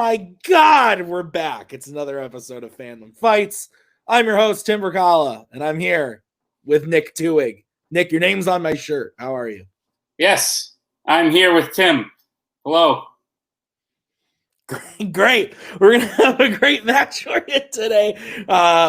my God, we're back. It's another episode of Fandom Fights. I'm your host, Tim Brzakala, and I'm here with Nick TWOHIG. Nick, your name's on my shirt. How are you? Yes, I'm here with Tim. Hello. Great. We're going to have a great match for you today.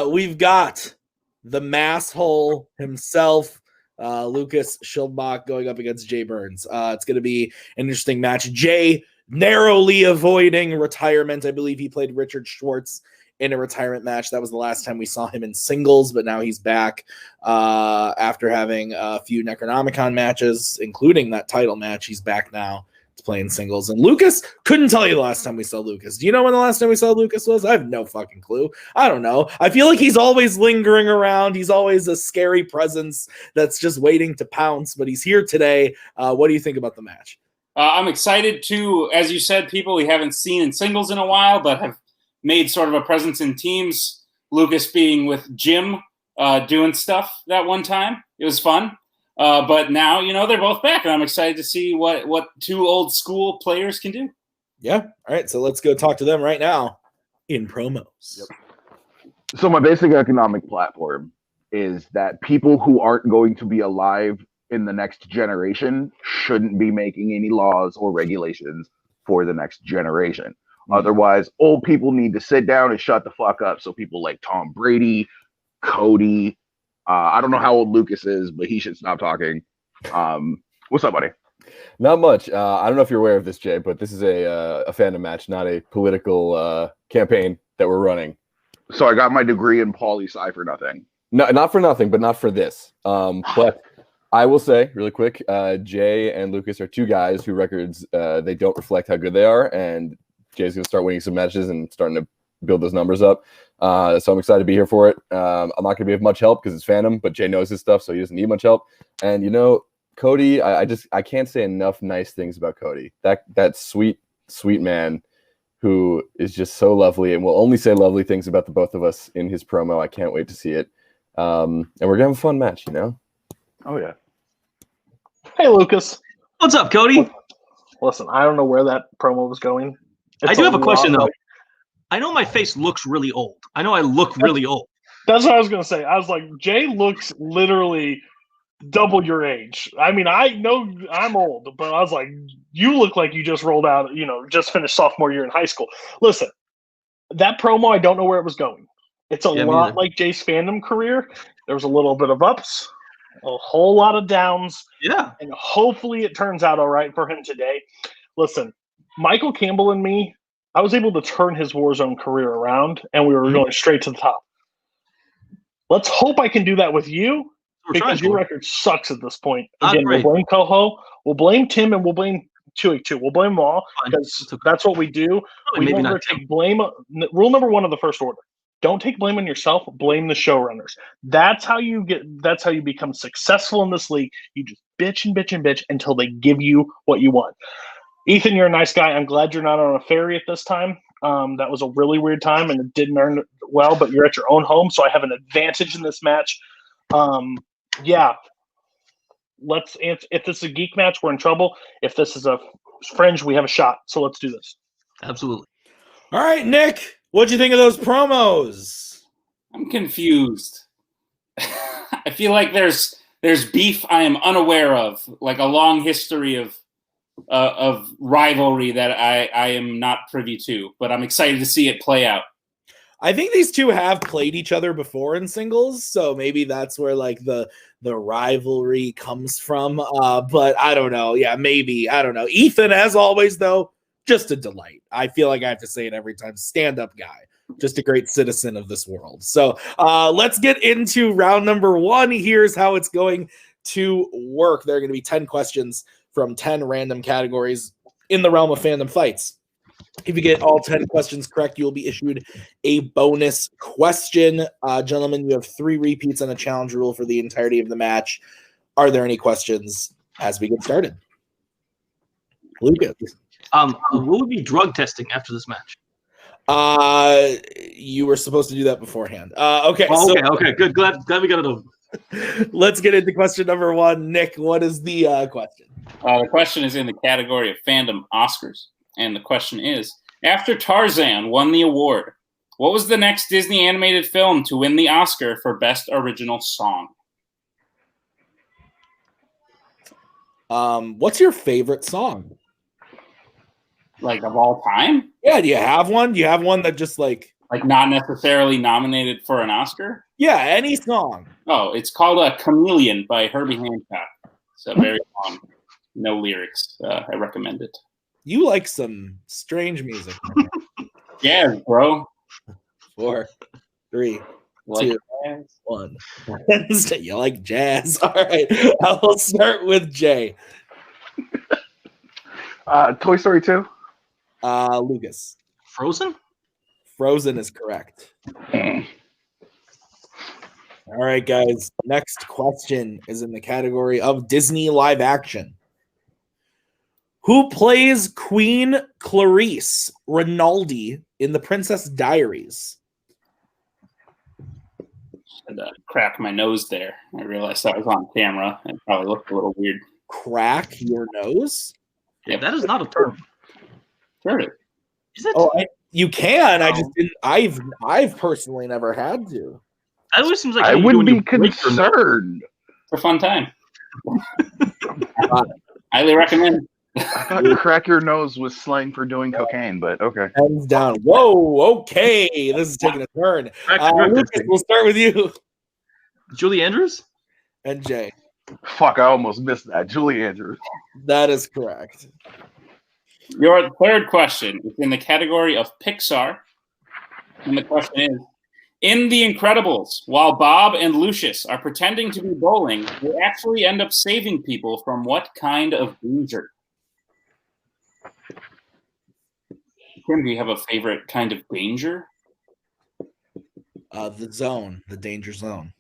We've got the masshole himself, Lucas Schildbach, going up against Jay Burnz. It's going to be an interesting match. Jay narrowly avoiding retirement. I believe he played Richard Schwartz in a retirement match. That was the last time we saw him in singles, but now he's back after having a few Necronomicon matches, including that title match. He's back now. He's playing singles. And Lucas, couldn't tell you the last time we saw Lucas. Do you know when the last time we saw Lucas was? I have no fucking clue. I don't know. I feel like he's always lingering around. He's always a scary presence that's just waiting to pounce, but he's here today. What do you think about the match? I'm excited to, as you said, people we haven't seen in singles in a while, but have made sort of a presence in teams. Lucas being with Jim, doing stuff that one time. It was fun. But now, you know, they're both back, and I'm excited to see what two old school players can do. Yeah. All right, so let's go talk to them right now in promos. Yep. So my basic economic platform is that people who aren't going to be alive in the next generation shouldn't be making any laws or regulations for the next generation. Otherwise, old people need to sit down and shut the fuck up. So people like Tom Brady, Cody, I don't know how old Lucas is, but he should stop talking. What's up, buddy? Not much. I don't know if you're aware of this, Jay, but this is a fandom match, not a political campaign that we're running. So I got my degree in poli-sci for nothing. No, not for nothing, but not for this. But I will say, really quick, Jay and Lucas are two guys whose records, they don't reflect how good they are, and Jay's going to start winning some matches and starting to build those numbers up. So I'm excited to be here for it. I'm not going to be of much help because it's Fandom, but Jay knows his stuff, so he doesn't need much help. And, you know, Cody, I can't say enough nice things about Cody. That sweet, sweet man who is just so lovely and will only say lovely things about the both of us in his promo. I can't wait to see it. And we're going to have a fun match, you know? Oh, yeah. Hey, Lucas. What's up, Cody? Listen, I don't know where that promo was going. I do have a question, though. I know my face looks really old. I know I look really old. That's what I was going to say. I was like, Jay looks literally double your age. I mean, I know I'm old, but I was like, you look like you just rolled out, you know, just finished sophomore year in high school. Listen, that promo, I don't know where it was going. It's a lot like Jay's Fandom career. There was a little bit of ups, a whole lot of downs. Yeah. And hopefully it turns out all right for him today. Listen, Michael Campbell and me, I was able to turn his Warzone career around, and we were going straight to the top. Let's hope I can do that with you, because your record sucks at this point. Again, we'll blame Koho, we'll blame Tim, and we'll blame TWOHIG too. We'll blame them all, because that's what we do. We never take blame. Rule number one of the first order. Don't take blame on yourself. Blame the showrunners. That's how you become successful in this league. You just bitch and bitch and bitch until they give you what you want. Ethan, you're a nice guy. I'm glad you're not on a ferry at this time. That was a really weird time, and it didn't earn it well, but you're at your own home, so I have an advantage in this match. Yeah. If this is a geek match, we're in trouble. If this is a fringe, we have a shot. So let's do this. Absolutely. All right, Nick. What'd you think of those promos? I'm confused. I feel like there's beef I am unaware of, like a long history of rivalry that I am not privy to, but I'm excited to see it play out. I think these two have played each other before in singles, so maybe that's where like the rivalry comes from. But I don't know. Yeah, maybe. I don't know. Ethan, as always, though, just a delight. I feel like I have to say it every time. Stand-up guy. Just a great citizen of this world. So let's get into round number one. Here's how it's going to work. There are going to be 10 questions from 10 random categories in the realm of fandom fights. If you get all 10 questions correct, you'll be issued a bonus question. Gentlemen, you have 3 repeats on a challenge rule for the entirety of the match. Are there any questions as we get started? Lucas. What would be drug testing after this match? You were supposed to do that beforehand. Okay. Okay, good. Glad we got it over. Let's get into question number 1. Nick, what is the question? The question is in the category of fandom Oscars, and the question is: After Tarzan won the award, what was the next Disney animated film to win the Oscar for Best Original Song? What's your favorite song? Like of all time? Yeah, do you have one? Do you have one that just like not necessarily nominated for an Oscar? Yeah, any song. Oh, it's called Chameleon by Herbie Hancock. It's a very long, no lyrics. I recommend it. You like some strange music. Yeah, bro. 4, 3, Like 2, 1. You like jazz. All right. I'll start with Jay. Toy Story 2. Lucas. Frozen? Frozen is correct. All right, guys. Next question is in the category of Disney live action. Who plays Queen Clarice Rinaldi in The Princess Diaries? Had to crack my nose there. I realized I was on camera and probably looked a little weird. Crack your nose? Yeah, that is not a term. Sure. Is it? Oh, you can. I just didn't. I've personally never had to. That always seems like I something you would do when be you break your nose. concerned. It's a fun time. Highly recommend. I thought crack your nose was slang for doing cocaine, but okay. Hands down. Whoa. Okay, this is taking a turn. Lucas, we'll start with you Julie Andrews? and Jay. Fuck, I almost missed that. Julie Andrews. That is correct. Your third question is in the category of Pixar. And the question is, in The Incredibles, while Bob and Lucius are pretending to be bowling, they actually end up saving people from what kind of danger? Tim, do you have a favorite kind of danger? The zone, the danger zone.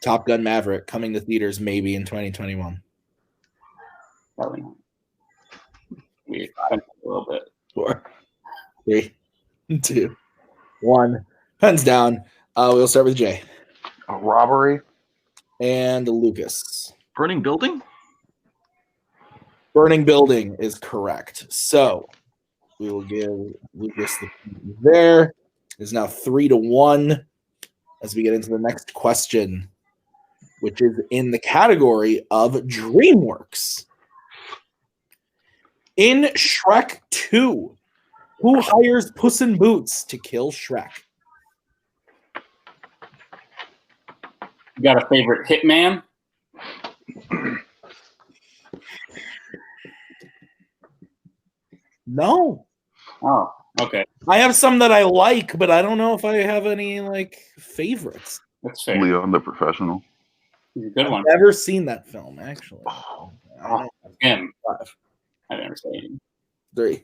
Top Gun Maverick coming to theaters maybe in 2021. Probably not. We a little bit. 4, 3, 2, 1. Hands down. We'll start with Jay A robbery. and Lucas. Burning Building? Burning Building is correct. So we will give Lucas the point there. It's now 3-1 as we get into the next question, which is in the category of DreamWorks. In Shrek 2, who hires Puss in Boots to kill Shrek? You got a favorite hitman? No. Oh, okay. I have some that I like, but I don't know if I have any like favorites. That's fair. Leon the Professional. He's a good one. I've never seen that film, actually. Oh, I don't know. him. 5, I've never seen him. 3,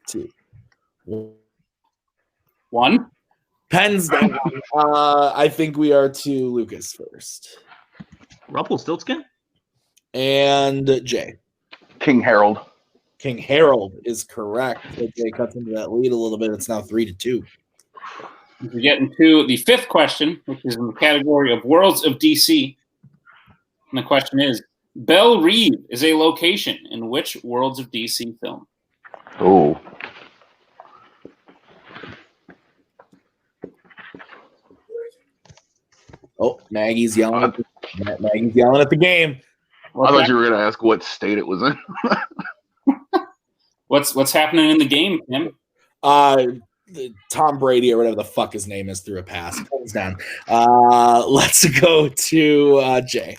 2, 1. Pens down. I think we are to Lucas first. Rumpelstiltskin? And Jay. King Harold. King Harold is correct. So Jay cuts into that lead a little bit. It's now 3-2. We're getting to the fifth question, which is in the category of Worlds of DC. And the question is, Belle Reve is a location in which Worlds of DC film? Oh. Oh, Maggie's yelling. Maggie's yelling at the game. I thought you were going to ask what state it was in. What's happening in the game, Tim? Tom Brady or whatever the fuck his name is threw a pass. Hands down. Let's go to Jay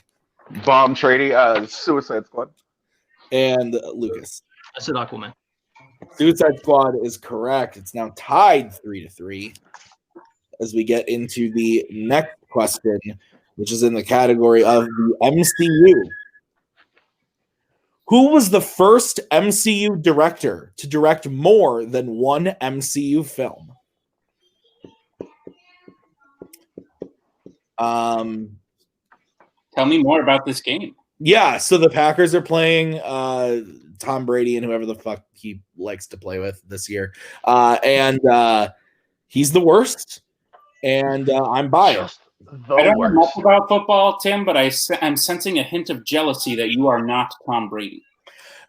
Bomb Trady, Suicide Squad. and Lucas. I said Aquaman. Suicide Squad is correct. It's now tied 3-3 as we get into the next question, which is in the category of the MCU. Who was the first MCU director to direct more than one MCU film? Tell me more about this game. Yeah, so the Packers are playing Tom Brady and whoever the fuck he likes to play with this year. And he's the worst. And I'm biased. I don't know much about football, Tim, but I'm sensing a hint of jealousy that you are not Tom Brady.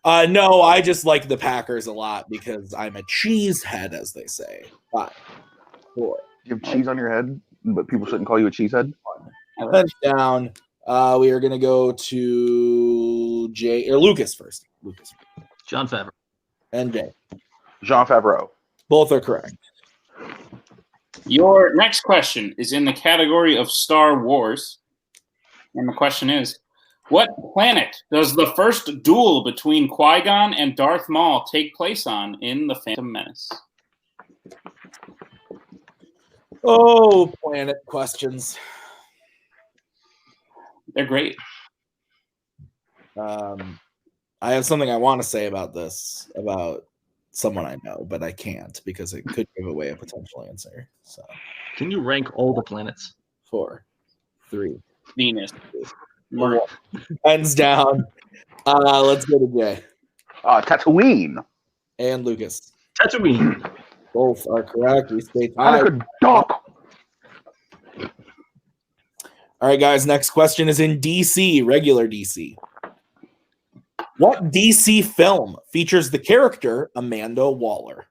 No, I just like the Packers a lot because I'm a cheesehead, as they say. 5, 4. You have cheese on your head, but people shouldn't call you a cheesehead. Heads down. We are going to go to Lucas first. Lucas. John Favreau. And Jay. Jean Favreau. Both are correct. Your next question is in the category of Star Wars. And the question is, what planet does the first duel between Qui-Gon and Darth Maul take place on in The Phantom Menace? Oh, planet questions. They're great. I have something I want to say about this, about someone I know, but I can't because it could give away a potential answer. So, Can you rank all the planets? 4, 3. Venus. Hands down. Let's go to Jay. Tatooine. And Lucas. Tatooine. Both are correct. We stay tied. Anakin Doc. All right, guys. Next question is in DC, regular DC. What DC film features the character Amanda Waller?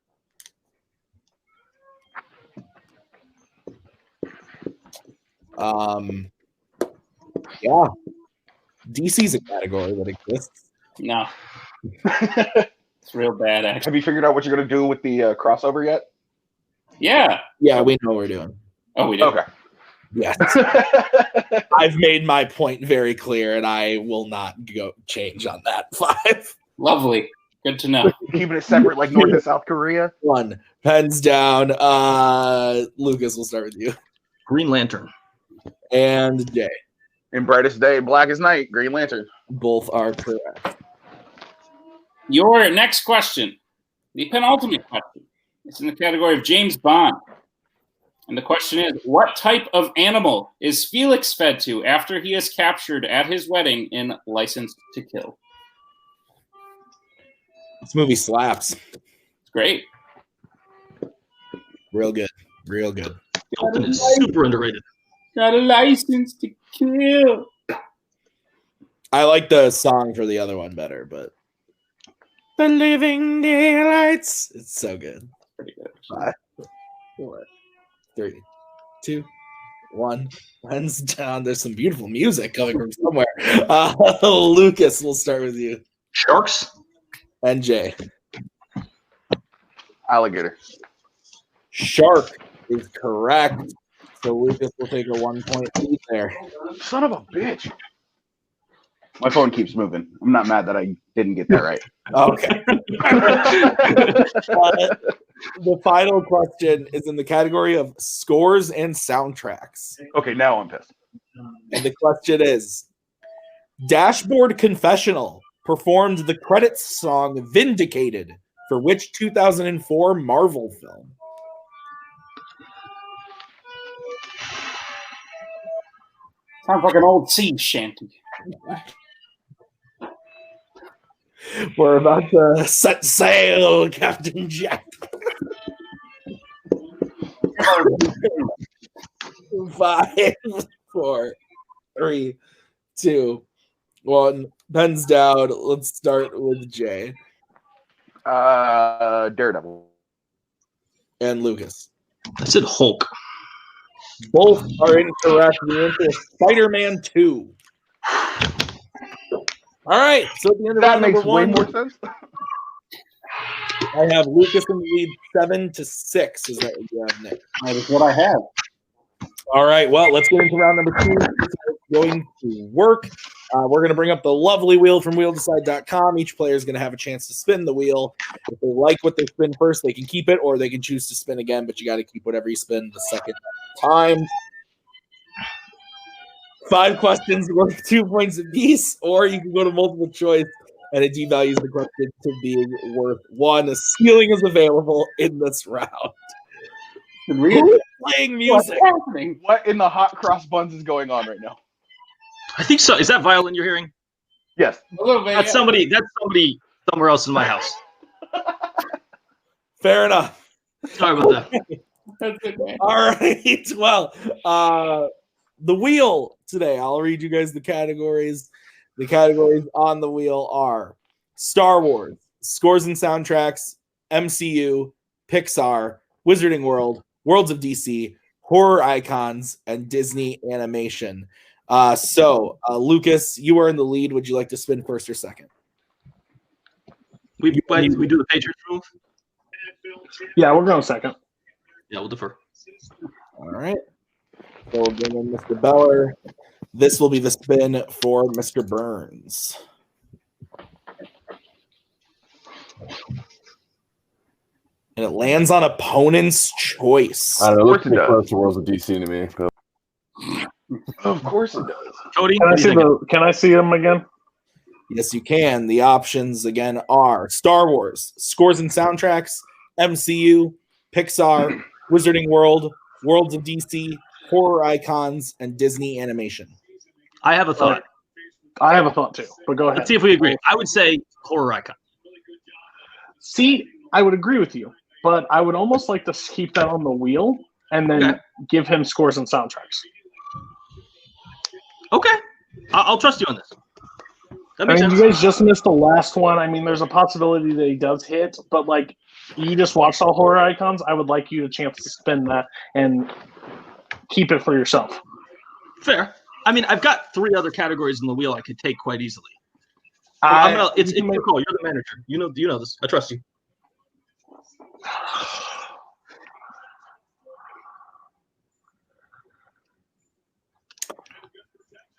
Yeah. DC's a category that exists. No. It's real bad, actually. Have you figured out what you're going to do with the crossover yet? Yeah. Yeah, we know what we're doing. Oh, we did. Okay. Yes. I've made my point very clear, and I will not go change on that. 5. Lovely. Good to know. Keeping it separate like North and South Korea. 1. Pens down. Lucas, we'll start with you. Green Lantern. And Jay. In Brightest Day, Blackest Night, Green Lantern. Both are correct. Your next question, the penultimate question, is in the category of James Bond. And the question is, what type of animal is Felix fed to after he is captured at his wedding in License to Kill? This movie slaps. It's great. Real good. Real good. Dalton is super underrated. Got a license to kill. I like the song for the other one better, but The Living Daylights. It's so good. Pretty good. 5, 4, 3, 2, 1. Hands down. There's some beautiful music coming from somewhere. Lucas, we'll start with you. Sharks. And Jay. Alligator. Shark is correct. So Lucas will take a 1 point lead there. Son of a bitch. My phone keeps moving. I'm not mad that I didn't get that right. Okay. The final question is in the category of scores and soundtracks. Okay, now I'm pissed. And the question is, Dashboard Confessional performed the credits song Vindicated for which 2004 Marvel film? Sounds like an old sea shanty. We're about to set sail, Captain Jack. 5, 4, 3, 2, 1. Pens down. Let's start with Jay Daredevil. and Lucas. I said Hulk. Both are incorrect. The answer is Spider-Man 2. All right. So at the end of That round makes number way 1, more sense. I have Lucas in the lead 7-6. Is that what you have next? That is what I have. All right. Well, let's get into round number 2. It's going to work. We're going to bring up the lovely wheel from wheeldecide.com. Each player is going to have a chance to spin the wheel. If they like what they spin first, they can keep it, or they can choose to spin again, but you got to keep whatever you spin the second time. 5 questions worth 2 points apiece, or you can go to multiple choice, and it devalues the question to being worth 1. A ceiling is available in this round. Who is playing music? What's happening? What in the hot cross buns is going on right now? I think so. Is that violin you're hearing? Yes. A little bit. That's yeah. somebody. That's somebody somewhere else in my house. Fair enough. Sorry about that. That's okay. All right. Well, the wheel today, I'll read you guys the categories. The categories on the wheel are Star Wars, scores and soundtracks, MCU, Pixar, Wizarding World, Worlds of DC, horror icons, and Disney animation. So, Lucas, you are in the lead. Would you like to spin first or second? We do the Patriots move? Yeah, we're going second. Yeah, we'll defer. All right. So we'll bring in Mr. Beller. This will be the spin for Mr. Burnz. And it lands on opponent's choice. I don't know. Of It looks course it pretty does. close to Worlds of DC to me. But Of course it does. Cody, Can I see them again? Yes, you can. The options again are Star Wars, scores and soundtracks, MCU, Pixar, Wizarding World, Worlds of DC, horror icons, and Disney animation. I have a thought. I have a thought too, but go ahead. Let's see if we agree. I would say horror icon. See, I would agree with you, but I would almost like to keep that on the wheel and then give him scores and soundtracks. Okay. I'll trust you on this. That I makes mean, sense. you guys just missed the last one. I mean, there's a possibility that he does hit, but like you just watched all horror icons. I would like you a chance to spin that and keep it for yourself. Fair. I mean, I've got 3 other categories in the wheel I could take quite easily. It's your call. You're the manager. You know this. I trust you.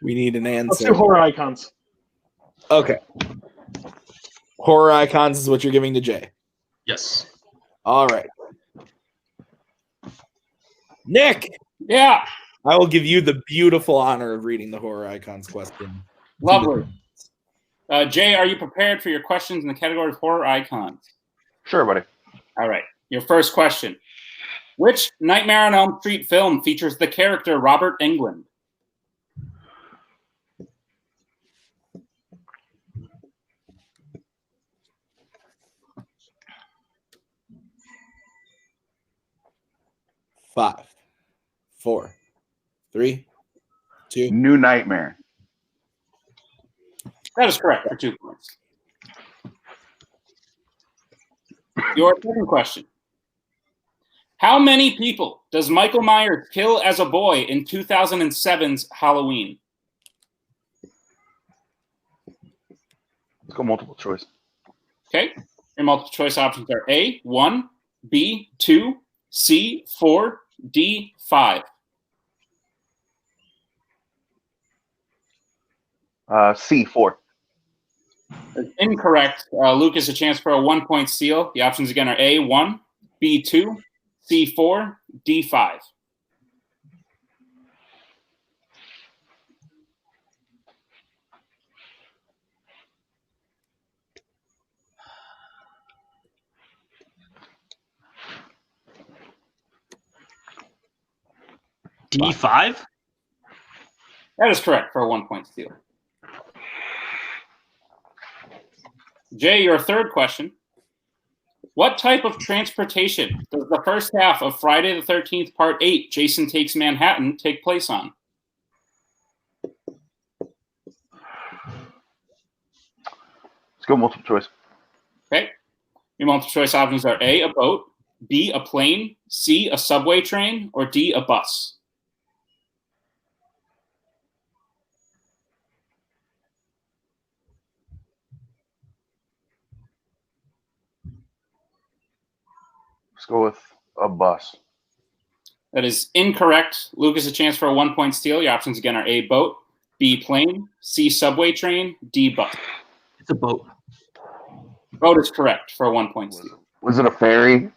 We need an Let's answer. do horror icons. Okay. Horror icons is what you're giving to Jay. Yes. All right. Nick, Yeah. I will give you the beautiful honor of reading the horror icons question. Lovely. Jay, are you prepared for your questions in the category of horror icons? Sure, buddy. All right. Your first question. Which Nightmare on Elm Street film features the character Robert Englund? Five, 4, 3, 2. New Nightmare. That is correct for 2 points. Your second question. How many people does Michael Myers kill as a boy in 2007's Halloween? Let's go multiple choice. Okay. Your multiple choice options are A, 1, B, 2, C, 4, D, 5. C4. That's incorrect. Lucas, a chance for a 1-point steal. The options again are A, 1, B, 2, C, 4, D, 5. D5? That is correct for a 1-point steal. Jay, your third question. What type of transportation does the first half of Friday the 13th, Part 8, Jason Takes Manhattan, take place on? Let's go multiple choice. Okay. Your multiple choice options are A, a boat, B, a plane, C, a subway train, or D, a bus. Let's go with a bus. That is incorrect. Lucas, a chance for a 1-point steal. Your options again are A, boat, B, plane, C, subway train, D, bus. It's a boat. Boat is correct for a 1-point steal. Was it a ferry?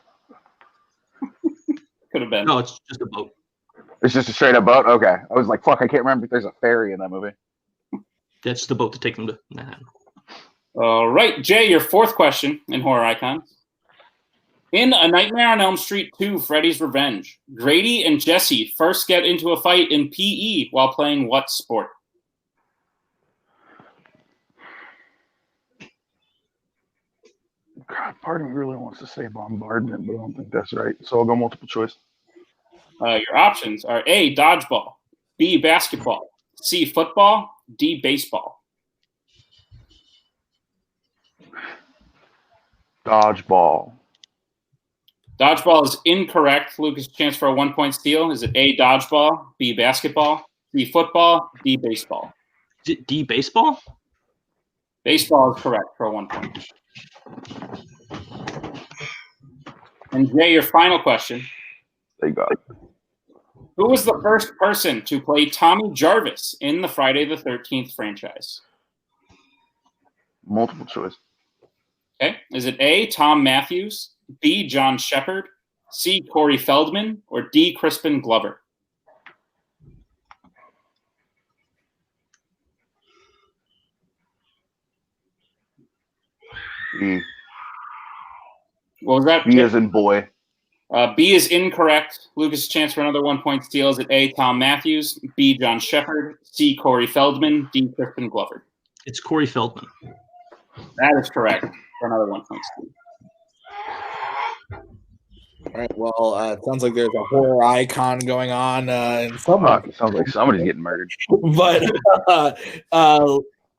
Could have been. No, it's just a boat. It's just a straight up boat? Okay. I was like, fuck, I can't remember if there's a ferry in that movie. That's the boat to take them to Manhattan. All right, Jay, your fourth question in Horror Icons. In A Nightmare on Elm Street 2, Freddy's Revenge, Grady and Jesse first get into a fight in PE while playing what sport? God, part of me really wants to say bombardment, but I don't think that's right. So I'll go multiple choice. Your options are A, dodgeball, B, basketball, C, football, D, baseball. Dodgeball. Dodgeball is incorrect. Lucas, chance for a 1-point steal. Is it A, dodgeball, B, basketball, C, football, D, baseball? D, baseball? Baseball is correct for a 1 point. And Jay, your final question. They got it. Who was the first person to play Tommy Jarvis in the Friday the 13th franchise? Multiple choice. Okay. Is it A, Tom Matthews, B, John Shepard, C, Corey Feldman, or D, Crispin Glover? B. What was that? B as in boy. B is incorrect. Lucas' chance for another 1 point steal. Is it A, Tom Matthews, B, John Shepard, C, Corey Feldman, D, Crispin Glover? It's Corey Feldman. That is correct for another 1 point steal. All right. Well, it sounds like there's a horror icon going on in somewhere. Fuck, it sounds like somebody's getting murdered. But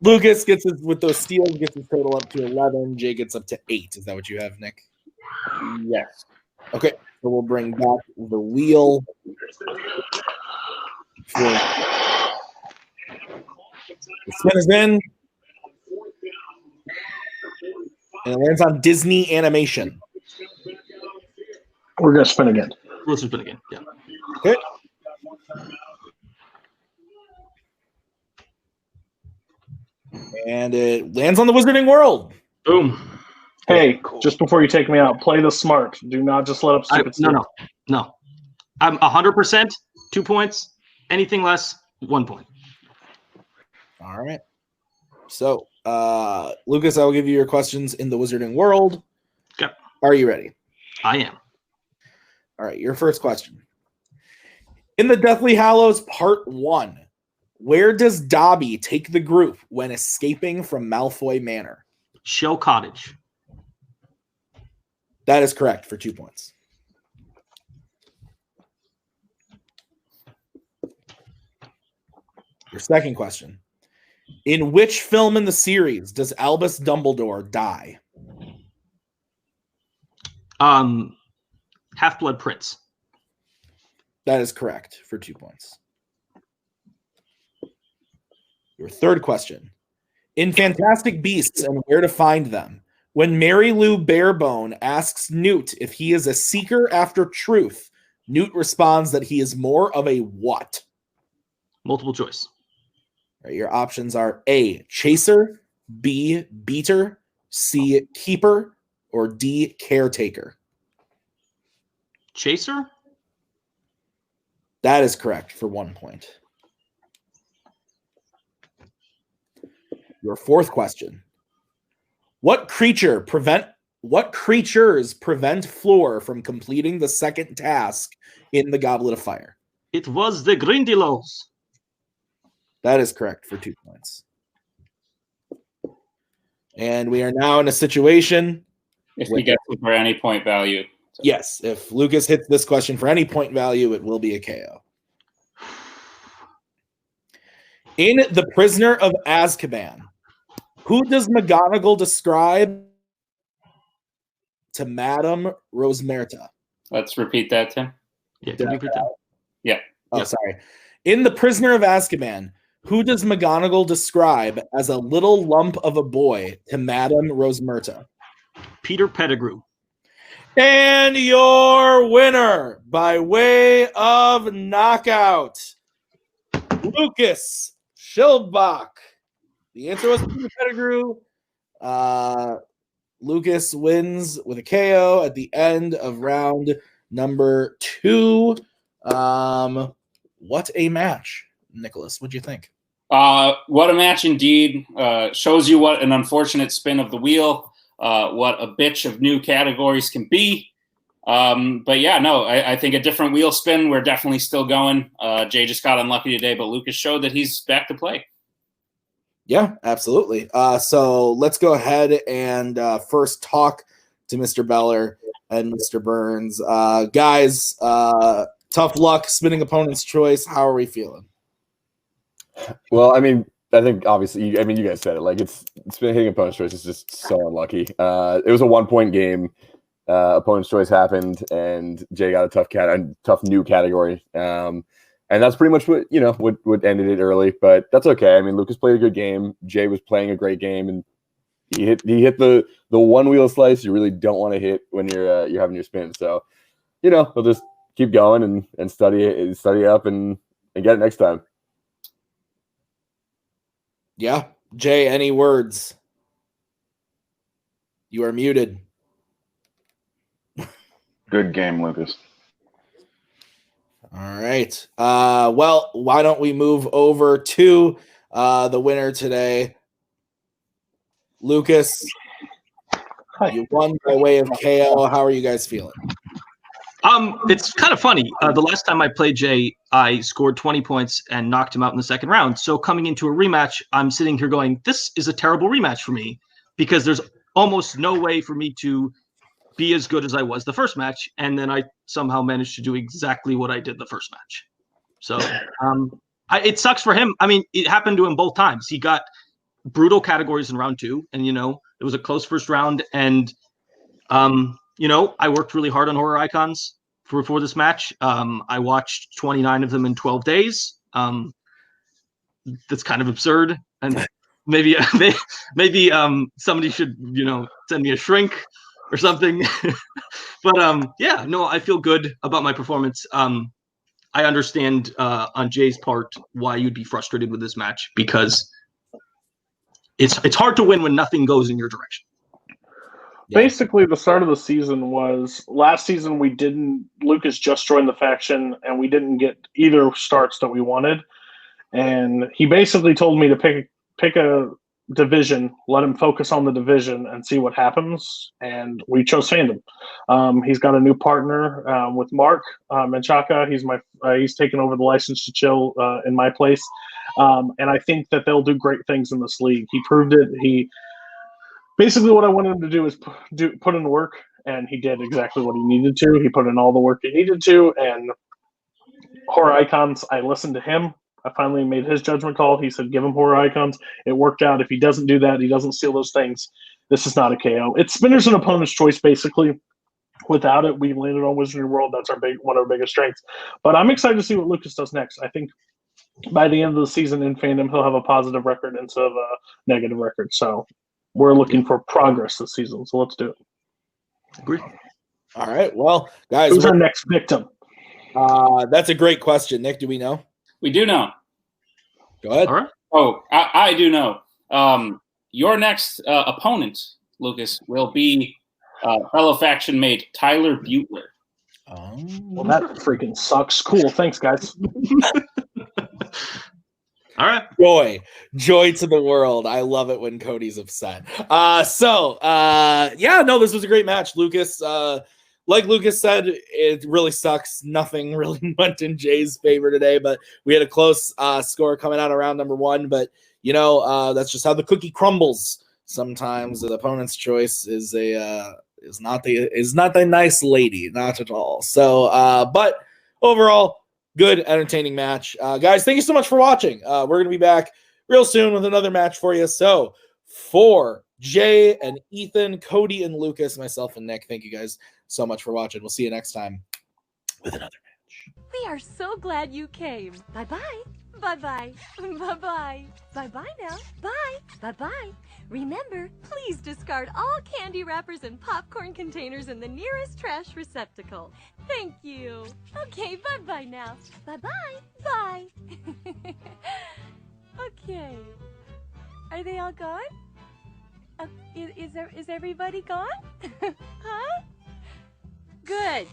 Lucas gets his, with those steals, gets his total up to 11. Jay gets up to 8. Is that what you have, Nick? Yes. Okay. So we'll bring back the wheel. The spin is in. And it lands on Disney animation. We're going to spin again. Let's spin again. Yeah. Okay. And it lands on the Wizarding World. Boom. Hey, just before you take me out, play the smart. Do not just let up stupid stuff. No. I'm 100%, 2 points. Anything less, 1 point. All right. So, Lucas, I will give you your questions in the Wizarding World. Okay. Are you ready? I am. All right. Your first question. In the Deathly Hallows Part 1, where does Dobby take the group when escaping from Malfoy Manor? Shell Cottage. That is correct for 2 points. Your second question. In which film in the series does Albus Dumbledore die? Half-Blood Prince. That is correct for 2 points. Your third question. In Fantastic Beasts and Where to Find Them, when Mary Lou Barebone asks Newt if he is a seeker after truth, Newt responds that he is more of a what? Multiple choice. All right, your options are A, chaser, B, beater, C, keeper, or D, caretaker. Chaser? That is correct for 1 point. Your fourth question. What creatures prevent Fleur from completing the second task in the Goblet of Fire? It was the Grindylows. That is correct for 2 points. And we are now in a situation. If he gets it for any point value. Yes, if Lucas hits this question for any point value, it will be a KO. In The Prisoner of Azkaban, who does McGonagall describe to Madame Rosmerta? Let's repeat that, Tim. Yeah, can you pretend? Yeah. Oh, sorry. In The Prisoner of Azkaban, who does McGonagall describe as a little lump of a boy to Madame Rosmerta? Peter Pettigrew. And your winner by way of knockout, Lucas Schildbach. The answer was Peter Pettigrew. Lucas wins with a KO at the end of round number 2. What a match, Nicholas. What'd you think? What a match indeed. Shows you what an unfortunate spin of the wheel, what a bitch of new categories can be. But yeah, no, I think a different wheel spin. We're definitely still going. Jay just got unlucky today, but Lucas showed that he's back to play. Yeah, absolutely. So let's go ahead and first talk to Mr. Beller and Mr. Burnz. Guys, tough luck spinning opponent's choice. How are we feeling? Well, I mean, I think obviously, I mean, you guys said it. Like it's been hitting opponent's choice is just so unlucky. It was a 1-point game. Opponent's choice happened, and Jay got a tough new category. And that's pretty much what ended it early. But that's okay. I mean, Lucas played a good game. Jay was playing a great game, and he hit the one wheel slice you really don't want to hit when you're having your spin. So we'll just keep going and study up and get it next time. Yeah. Jay, any words? You are muted. Good game, Lucas. All right. Well, why don't we move over to the winner today? Lucas, you won by way of KO. How are you guys feeling? It's kind of funny. The last time I played Jay, I scored 20 points and knocked him out in the second round. So coming into a rematch, I'm sitting here going, this is a terrible rematch for me because there's almost no way for me to be as good as I was the first match. And then I somehow managed to do exactly what I did the first match. So it sucks for him. I mean, it happened to him both times. He got brutal categories in round 2. And, it was a close first round. And, I worked really hard on horror icons for this match. I watched 29 of them in 12 days. That's kind of absurd. And maybe somebody should, send me a shrink or something. But I feel good about my performance. I understand on Jay's part why you'd be frustrated with this match because it's hard to win when nothing goes in your direction. Yeah. Basically, the start of the season was last season. Lucas just joined the faction, and we didn't get either starts that we wanted. And he basically told me to pick a division, let him focus on the division, and see what happens. And we chose Fandom. He's got a new partner with Mark Brzakala. He's taken over the license to chill in my place, and I think that they'll do great things in this league. He proved it. Basically, what I wanted him to do is put in the work, and he did exactly what he needed to. He put in all the work he needed to, and horror icons, I listened to him. I finally made his judgment call. He said, give him horror icons. It worked out. If he doesn't do that, he doesn't steal those things, this is not a KO. It's spinner's an opponent's choice, basically. Without it, we landed on Wizardry World. That's one of our biggest strengths. But I'm excited to see what Lucas does next. I think by the end of the season in Fandom, he'll have a positive record instead of a negative record. So we're looking for progress this season, so let's do it. Agree. All right. Well, guys, who's our next victim? That's a great question. Nick, do we know? We do know. Go ahead. All right. Oh, I do know. Your next opponent, Lucas, will be fellow faction mate Tyler Butler. Well, that freaking sucks. Cool. Thanks, guys. All right. Joy to the world. I love it when Cody's upset. This was a great match, Lucas. Like Lucas said, it really sucks. Nothing really went in Jay's favor today, but we had a close score coming out of round number 1. But that's just how the cookie crumbles. Sometimes the opponent's choice is not the nice lady, not at all. So, but overall, good, entertaining match. Guys, thank you so much for watching. We're going to be back real soon with another match for you. So for Jay and Ethan, Cody and Lucas, myself and Nick, thank you guys so much for watching. We'll see you next time with another match. We are so glad you came. Bye-bye. Bye-bye. Bye-bye. Bye-bye now. Bye. Bye-bye. Remember, please discard all candy wrappers and popcorn containers in the nearest trash receptacle. Thank you. Okay, bye-bye now. Bye-bye. Bye. Okay. Are they all gone? Is everybody gone? Huh? Good.